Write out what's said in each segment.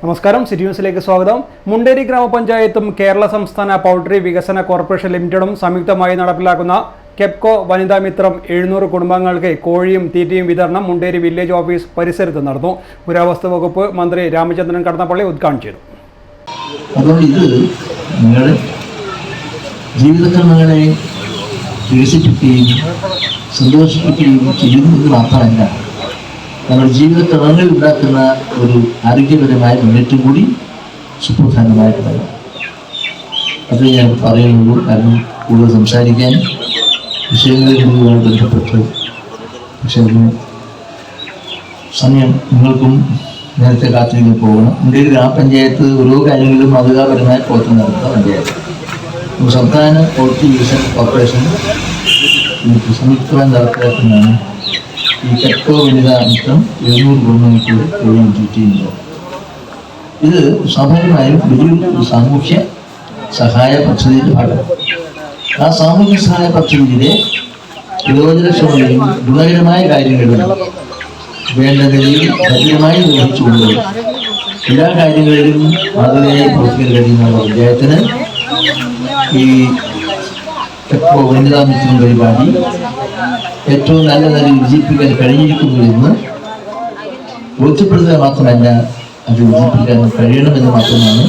നമസ്കാരം, സിറ്റി ന്യൂസിലേക്ക് സ്വാഗതം. മുണ്ടേരി ഗ്രാമപഞ്ചായത്തും കേരള സംസ്ഥാന പൗൾട്രി വികസന കോർപ്പറേഷൻ ലിമിറ്റഡും സംയുക്തമായി നടപ്പിലാക്കുന്ന കെപ്കോ വനിതാ മിത്രം 700 കുടുംബങ്ങൾക്ക് കോഴിയും തീറ്റയും വിതരണം മുണ്ടേരി വില്ലേജ് ഓഫീസ് പരിസരത്ത് നടന്നു. പുരാവസ്തു വകുപ്പ് മന്ത്രി രാമചന്ദ്രൻ കടന്നപ്പള്ളി ഉദ്ഘാടനം ചെയ്തു. അതുകൊണ്ട് ഇത് നിങ്ങളുടെ ജീവിതക്രമങ്ങളെ വികസിപ്പിക്കുകയും സന്തോഷിപ്പിക്കുകയും ചെയ്യുന്നത് മാത്രമല്ല, നമ്മുടെ ജീവിതക്രമങ്ങളിൽ ഉണ്ടാക്കുന്ന ഒരു ആരോഗ്യപരമായ മുന്നേറ്റം കൂടി സുപ്രധാനമായിട്ടുള്ളത്. അത് ഞാൻ പറയുന്നുള്ളൂ. കാരണം കൂടുതൽ സംസാരിക്കാൻ വിഷയങ്ങളുമായി ബന്ധപ്പെട്ട് പക്ഷേ അതിന് സമയം നിങ്ങൾക്കും നേരത്തെ കാത്തിരിക്കാൻ പോകണം. മുണ്ടേരി ഗ്രാമപഞ്ചായത്ത് ഓരോ കാര്യങ്ങളിലും മാതൃകാപരമായ പ്രവർത്തനം നടത്തുന്ന പഞ്ചായത്ത്. സംസ്ഥാന പൗൾട്രി വികസന കോർപ്പറേഷൻ സംയുക്തമായി നടപ്പിലാക്കുന്നതാണ് ഈ കെപ്കോ വനിതാ മിത്രം 700 കുടുംബങ്ങൾക്ക് കോഴിയും തീറ്റയുണ്ട്. ഇത് സ്വാഭാവികമായും വലിയൊരു സാമൂഹ്യ സഹായ പദ്ധതിയുടെ ഭാഗം. ആ സാമൂഹ്യ സഹായ പദ്ധതിയിലെ പ്രയോജനക്ഷമതയും ഗുണകരമായ കാര്യങ്ങളും വേണ്ട നിലയിൽ ഭദ്രമായി നിർവഹിച്ചുകൊണ്ട് എല്ലാ കാര്യങ്ങളിലും മാതൃകയായി പ്രവർത്തിക്കാൻ കഴിയുന്ന പഞ്ചായത്തിന് ഈ കെപ്കോ വനിതാ മിത്രം പരിപാടി ഏറ്റവും നല്ല നിലയിൽ വിജയിപ്പിക്കാൻ കഴിഞ്ഞിരിക്കുന്നു എന്ന് ബോധ്യപ്പെടുത്തുക മാത്രമല്ല, അത് വിജയിപ്പിക്കാൻ കഴിയണമെന്ന് മാത്രമാണ്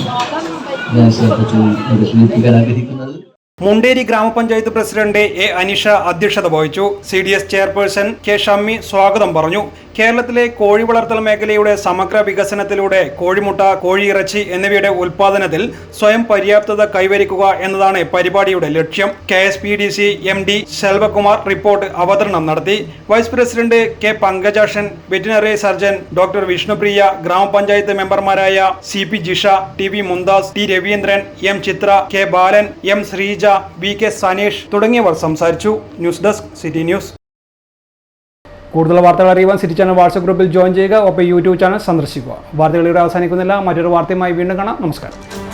ഞാൻ സൂചിപ്പിക്കാൻ ആഗ്രഹിക്കുന്നത്. മുണ്ടേരി ഗ്രാമപഞ്ചായത്ത് പ്രസിഡന്റ് എ അനിഷ അധ്യക്ഷത വഹിച്ചു. CDS ചെയർപേഴ്സൺ കെ ഷമ്മി സ്വാഗതം പറഞ്ഞു. കേരളത്തിലെ കോഴി വളർത്തൽ മേഖലയുടെ സമഗ്ര വികസനത്തിലൂടെ കോഴിമുട്ട, കോഴിയിറച്ചി എന്നിവയുടെ ഉൽപാദനത്തിൽ സ്വയം പര്യാപ്തത കൈവരിക്കുക എന്നതാണ് പരിപാടിയുടെ ലക്ഷ്യം. KSPDC MD ശെൽവകുമാർ റിപ്പോർട്ട് അവതരണം നടത്തി. Vice president K Pankajakshan, veterinary surgeon doctor Vishnupriya, ഗ്രാമപഞ്ചായത്ത് മെമ്പർമാരായ CP Jisha, TV Mumtaz, T Raveendran, M ചിത്ര, K ബാലൻ, M ശ്രീജ, VK സനീഷ് തുടങ്ങിയവർ സംസാരിച്ചു. News desk city news. കൂടുതൽ വാർത്തകൾ അറിയുവാൻ സിറ്റി ചാനൽ വാട്സ്ആപ്പ് ഗ്രൂപ്പിൽ ജോയിൻ ചെയ്യുക. ഒപ്പം YouTube ചാനൽ സന്ദർശിക്കുക. വാർത്തകൾ ഇവിടെ അവസാനിക്കുന്നില്ല. മറ്റൊരു വാർത്തയുമായി വീണ്ടും കാണാം. നമസ്കാരം.